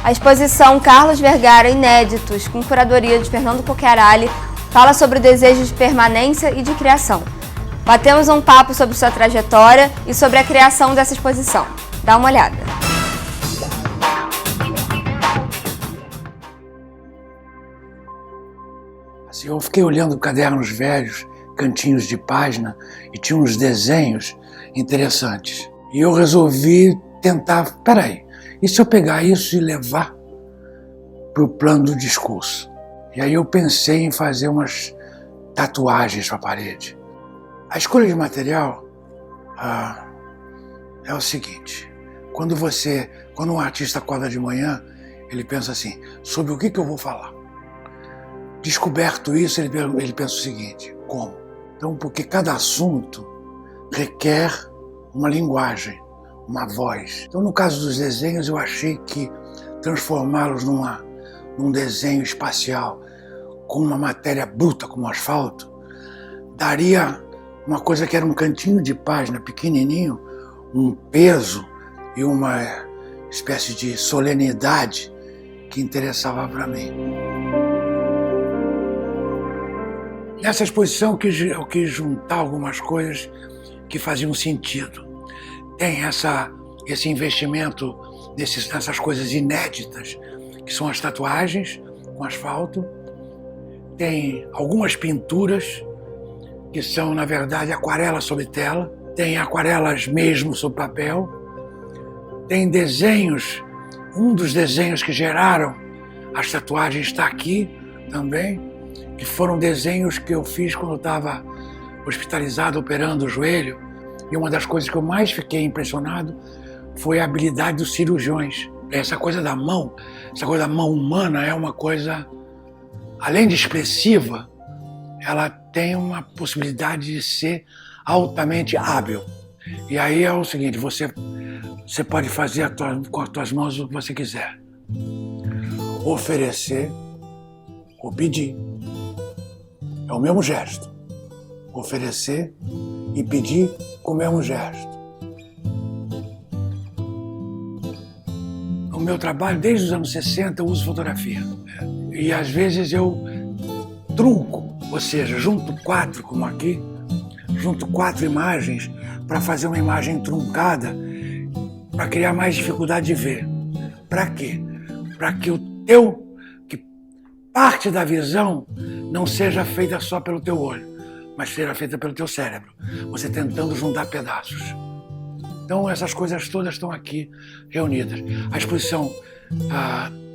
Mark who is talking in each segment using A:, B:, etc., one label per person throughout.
A: A exposição Carlos Vergara Inéditos, com curadoria de Fernando Cocchiarelli, fala sobre o desejo de permanência e de criação. Batemos um papo sobre sua trajetória e sobre a criação dessa exposição. Dá uma olhada.
B: Assim, eu fiquei olhando cadernos velhos, cantinhos de página, e tinha uns desenhos interessantes. E eu resolvi tentar, peraí, e se eu pegar isso e levar para o plano do discurso? E aí eu pensei em fazer umas tatuagens para a parede. A escolha de material é o seguinte: quando um artista acorda de manhã, ele pensa assim, sobre o que eu vou falar? Descoberto isso, ele pensa o seguinte, como? Então, porque cada assunto requer uma linguagem, uma voz. Então, no caso dos desenhos, eu achei que transformá-los num desenho espacial com uma matéria bruta como asfalto daria uma coisa que era um cantinho de página pequenininho, um peso e uma espécie de solenidade que interessava para mim. Nessa exposição eu quis juntar algumas coisas que faziam sentido. Tem esse investimento nessas coisas inéditas, que são as tatuagens com asfalto. Tem algumas pinturas, que são, na verdade, aquarelas sobre tela. Tem aquarelas mesmo sobre papel. Tem desenhos, um dos desenhos que geraram as tatuagens está aqui também, que foram desenhos que eu fiz quando eu estava hospitalizado, operando o joelho. E uma das coisas que eu mais fiquei impressionado foi a habilidade dos cirurgiões. Essa coisa da mão humana é uma coisa, além de expressiva, ela tem uma possibilidade de ser altamente hábil. E aí é o seguinte, você pode fazer com as tuas mãos o que você quiser. Oferecer ou pedir. É o mesmo gesto. Oferecer e pedir com o mesmo gesto. No meu trabalho, desde os anos 60, eu uso fotografia. E às vezes eu trunco, ou seja, junto quatro, como aqui, junto quatro imagens para fazer uma imagem truncada, para criar mais dificuldade de ver. Para quê? Para que parte da visão não seja feita só pelo teu olho, mas seja feita pelo teu cérebro, você tentando juntar pedaços. Então essas coisas todas estão aqui reunidas. A exposição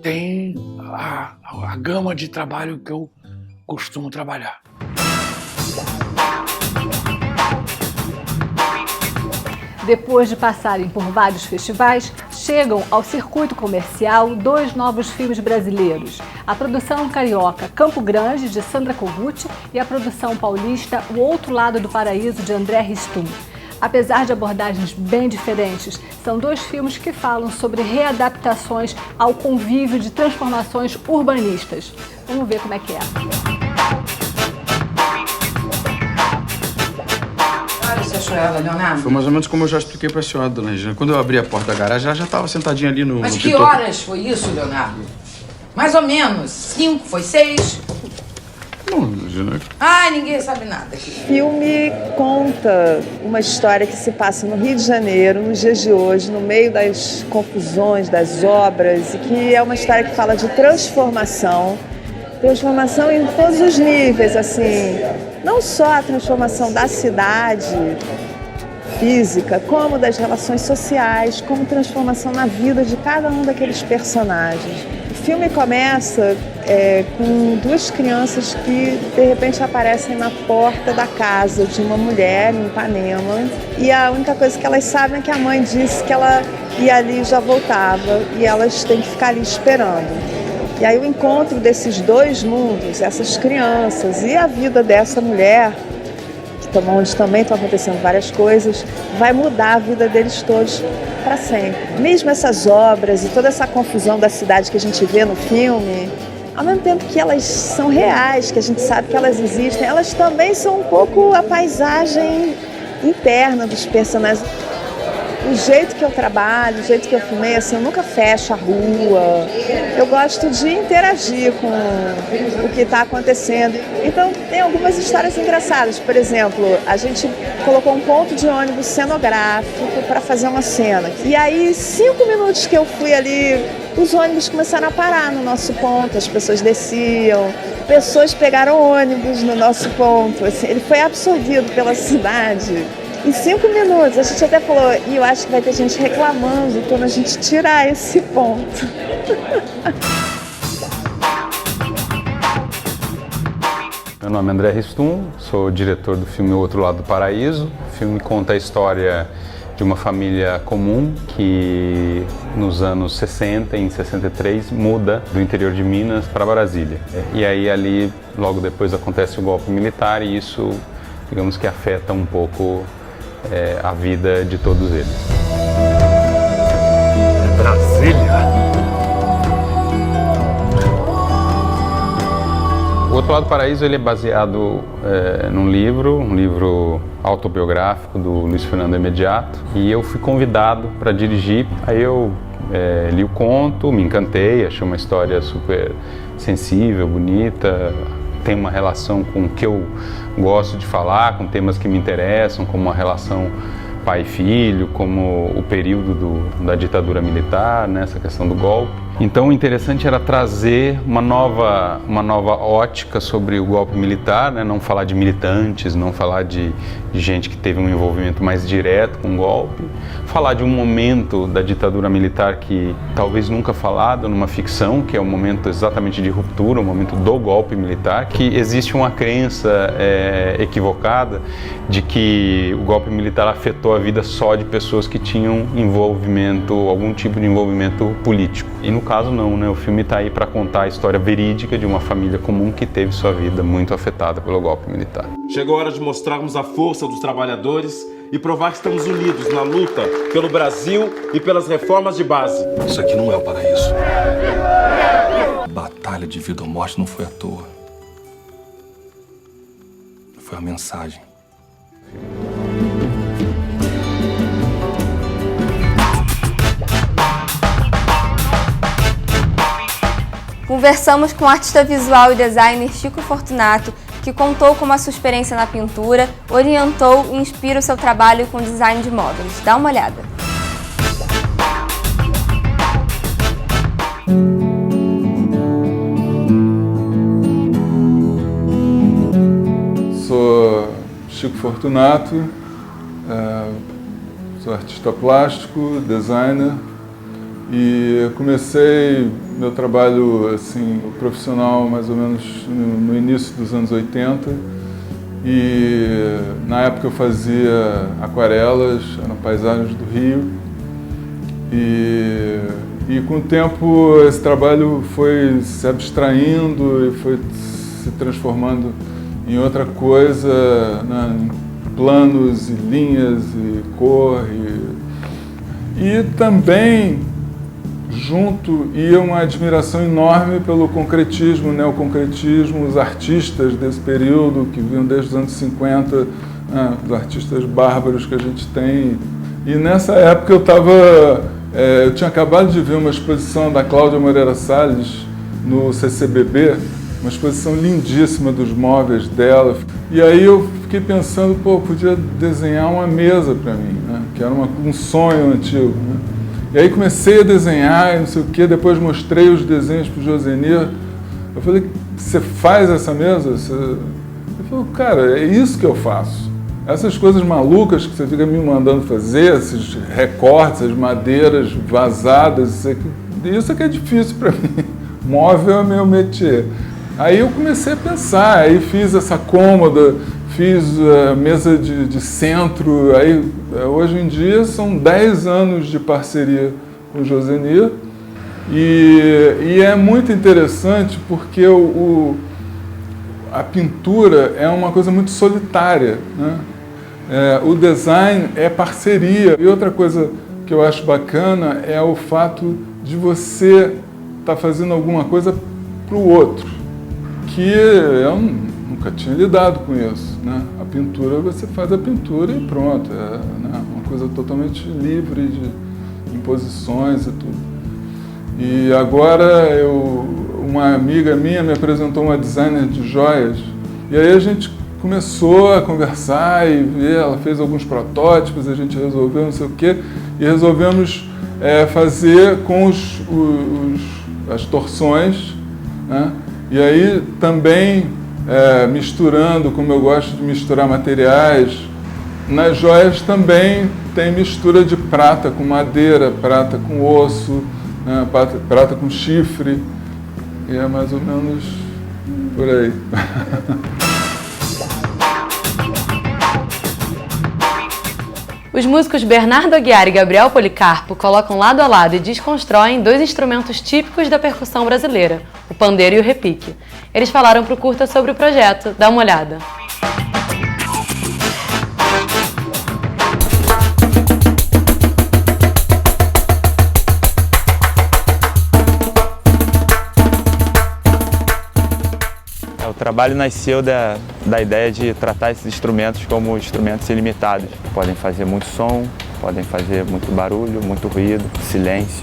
B: tem a gama de trabalho que eu costumo trabalhar.
C: Depois de passarem por vários festivais, chegam ao circuito comercial 2 novos filmes brasileiros. A produção carioca Campo Grande, de Sandra Kogut, e a produção paulista O Outro Lado do Paraíso, de André Ristum. Apesar de abordagens bem diferentes, são 2 filmes que falam sobre readaptações ao convívio de transformações urbanistas. Vamos ver como é que é.
D: Você achou ela, Leonardo?
E: Foi mais ou menos como eu já expliquei pra senhora, dona Regina. Quando eu abri a porta da garagem, ela já estava sentadinha ali no...
D: Mas que horas foi isso, Leonardo? Mais ou menos. 5, foi 6?
E: Não, Regina...
D: Ai, ninguém sabe nada.
F: O filme conta uma história que se passa no Rio de Janeiro, nos dias de hoje, no meio das confusões, das obras, e que é uma história que fala de transformação em todos os níveis, assim, não só a transformação da cidade física, como das relações sociais, como transformação na vida de cada um daqueles personagens. O filme começa com 2 crianças que de repente aparecem na porta da casa de uma mulher em Ipanema, e a única coisa que elas sabem é que a mãe disse que ela ia ali e já voltava, e elas têm que ficar ali esperando. E aí o encontro desses 2 mundos, essas crianças e a vida dessa mulher, onde também estão acontecendo várias coisas, vai mudar a vida deles todos para sempre. Mesmo essas obras e toda essa confusão da cidade que a gente vê no filme, ao mesmo tempo que elas são reais, que a gente sabe que elas existem, elas também são um pouco a paisagem interna dos personagens. o jeito que eu trabalho, o jeito que eu filmei, assim, eu nunca fecho a rua. Eu gosto de interagir com o que está acontecendo. Então, tem algumas histórias engraçadas. Por exemplo, a gente colocou um ponto de ônibus cenográfico para fazer uma cena. E aí, 5 minutos que eu fui ali, os ônibus começaram a parar no nosso ponto, as pessoas desciam, pessoas pegaram ônibus no nosso ponto. Assim, ele foi absorvido pela cidade. Em 5 minutos, a gente até falou, e eu acho que vai ter gente reclamando quando a gente tirar esse ponto.
G: Meu nome é André Ristum, sou diretor do filme O Outro Lado do Paraíso. O filme conta a história de uma família comum que nos anos 60 e em 63 muda do interior de Minas para Brasília. E aí ali, logo depois acontece o golpe militar e isso, digamos que afeta um pouco a vida de todos eles.
B: Brasília!
G: O Outro Lado do Paraíso ele é baseado num livro, um livro autobiográfico do Luiz Fernando Imediato, e eu fui convidado para dirigir. Aí eu li o conto, me encantei, achei uma história super sensível, bonita, tem uma relação com o que eu gosto de falar, com temas que me interessam, como a relação pai e filho, como o período da ditadura militar, né, essa questão do golpe. Então o interessante era trazer uma nova ótica sobre o golpe militar, né, não falar de militantes, não falar de gente que teve um envolvimento mais direto com o golpe, falar de um momento da ditadura militar que talvez nunca falado numa ficção, que é o momento exatamente de ruptura, o momento do golpe militar, que existe uma crença equivocada de que o golpe militar afetou a vida só de pessoas que tinham envolvimento, algum tipo de envolvimento político. E no caso não, né? O filme está aí para contar a história verídica de uma família comum que teve sua vida muito afetada pelo golpe militar.
H: Chegou a hora de mostrarmos a força dos trabalhadores e provar que estamos unidos na luta pelo Brasil e pelas reformas de base.
I: Isso aqui não é o paraíso. Batalha de vida ou morte não foi à toa. Foi a mensagem.
A: Conversamos com o artista visual e designer Chico Fortunato, que contou como a sua experiência na pintura orientou e inspira o seu trabalho com design de móveis. Dá uma olhada.
J: Sou Chico Fortunato, sou artista plástico, designer, e comecei meu trabalho assim, profissional mais ou menos no início dos anos 80, e na época eu fazia aquarelas, eram paisagens do Rio, e com o tempo esse trabalho foi se abstraindo e foi se transformando em outra coisa, né, em planos e linhas e cor, e também junto ia uma admiração enorme pelo concretismo, neoconcretismo, os artistas desse período que vinham desde os anos 50, né, os artistas bárbaros que a gente tem. E nessa época eu tinha acabado de ver uma exposição da Cláudia Moreira Salles no CCBB, uma exposição lindíssima dos móveis dela. E aí eu fiquei pensando, pô, podia desenhar uma mesa para mim, né, que era um sonho antigo, né? E aí comecei a desenhar e não sei o quê, depois mostrei os desenhos para o Josenir. Eu falei, você faz essa mesa? Ele falou, cara, é isso que eu faço. Essas coisas malucas que você fica me mandando fazer, esses recortes, as madeiras vazadas, isso é que é difícil para mim. Móvel é meu métier. Aí eu comecei a pensar, aí fiz essa cômoda, fiz a mesa de centro, aí hoje em dia são 10 anos de parceria com o Josenir e é muito interessante porque a pintura é uma coisa muito solitária, né? O design é parceria. E outra coisa que eu acho bacana é o fato de você estar fazendo alguma coisa para o outro, que eu nunca tinha lidado com isso, né? A pintura, você faz a pintura e pronto, né? Uma coisa totalmente livre de imposições e tudo. E agora uma amiga minha me apresentou uma designer de joias, e aí a gente começou a conversar e ver, ela fez alguns protótipos, a gente resolveu não sei o quê, e resolvemos fazer com as torções, né? E aí também misturando, como eu gosto de misturar materiais, nas joias também tem mistura de prata com madeira, prata com osso, né? Prata com chifre, e é mais ou menos por aí.
K: Os músicos Bernardo Aguiar e Gabriel Policarpo colocam lado a lado e desconstroem dois instrumentos típicos da percussão brasileira, o pandeiro e o repique. Eles falaram para o curta sobre o projeto, dá uma olhada.
G: O trabalho nasceu da ideia de tratar esses instrumentos como instrumentos ilimitados. Podem fazer muito som, podem fazer muito barulho, muito ruído, silêncio.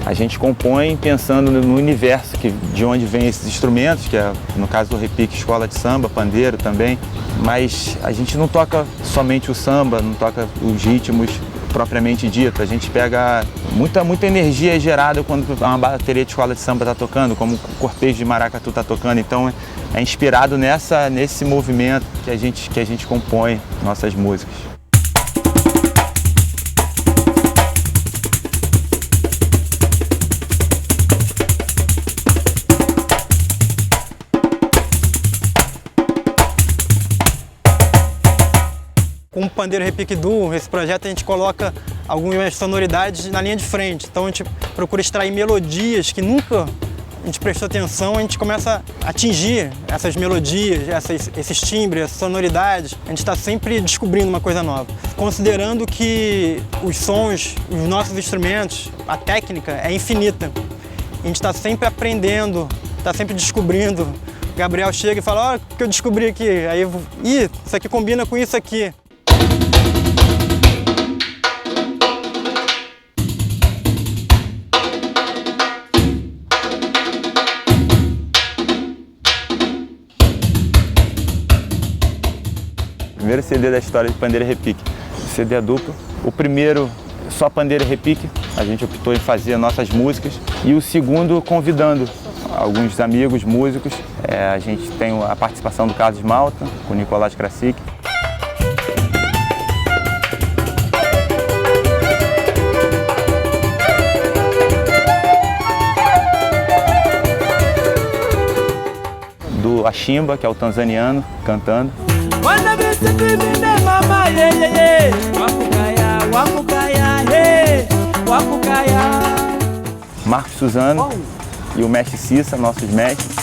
G: A gente compõe pensando no universo de onde vêm esses instrumentos, que é, no caso do repique, escola de samba, pandeiro também. Mas a gente não toca somente o samba, não toca os ritmos propriamente dito. A gente pega muita energia gerada quando uma bateria de escola de samba está tocando, como o cortejo de maracatu está tocando. Então é inspirado nesse movimento que a gente compõe nossas músicas.
L: Com o Pandeiro Repique Duo, esse projeto a gente coloca algumas sonoridades na linha de frente. Então a gente procura extrair melodias que nunca a gente prestou atenção, a gente começa a atingir essas melodias, esses timbres, essas sonoridades. A gente está sempre descobrindo uma coisa nova. Considerando que os sons, os nossos instrumentos, a técnica é infinita. A gente está sempre aprendendo, está sempre descobrindo. O Gabriel chega e fala, olha o que eu descobri aqui. Aí eu, isso aqui combina com isso aqui.
G: Primeiro CD da história de Pandeiro e Repique. O CD é duplo. O primeiro, só Pandeiro e Repique, a gente optou em fazer nossas músicas. E o segundo, convidando alguns amigos músicos. A gente tem a participação do Carlos Malta, com o Nicolás Krasik. Do Achimba, que é o tanzaniano, cantando. Marcos Suzano e o mestre Cissa, nossos mestres.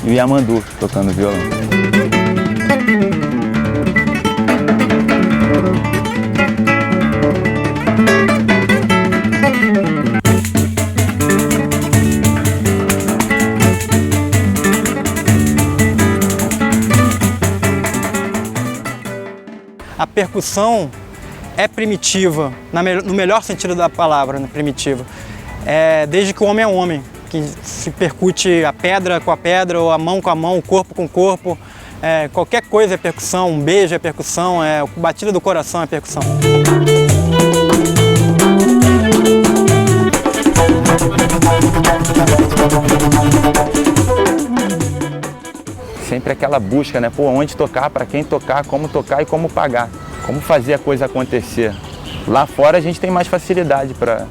G: E o Yamandu tocando violão.
L: A percussão é primitiva, no melhor sentido da palavra, primitiva. Desde que o homem é homem, que se percute a pedra com a pedra, ou a mão com a mão, o corpo com o corpo. Qualquer coisa é percussão, um beijo é percussão, a batida do coração é percussão.
G: Sempre aquela busca, né? Pô, onde tocar, para quem tocar, como tocar e como pagar. Como fazer a coisa acontecer. Lá fora a gente tem mais facilidade para...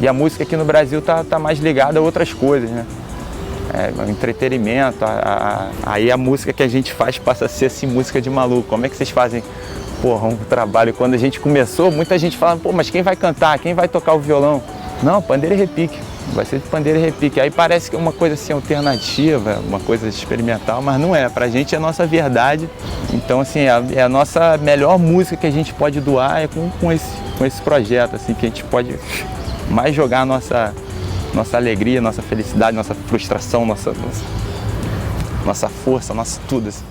G: E a música aqui no Brasil tá mais ligada a outras coisas, né? O entretenimento, aí a música que a gente faz passa a ser assim, música de maluco. Como é que vocês fazem, porra, um trabalho? Quando a gente começou, muita gente fala, pô, mas quem vai cantar? Quem vai tocar o violão? Não, Pandeiro e Repique.
M: Vai ser de pandeiro e repique. Aí parece que é uma coisa assim alternativa, uma coisa experimental, mas não é. Pra gente é a nossa verdade. Então, assim, é a nossa melhor música que a gente pode doar é com esse projeto, assim, que a gente pode mais jogar a nossa alegria, nossa felicidade, nossa frustração, nossa força, nosso tudo, assim.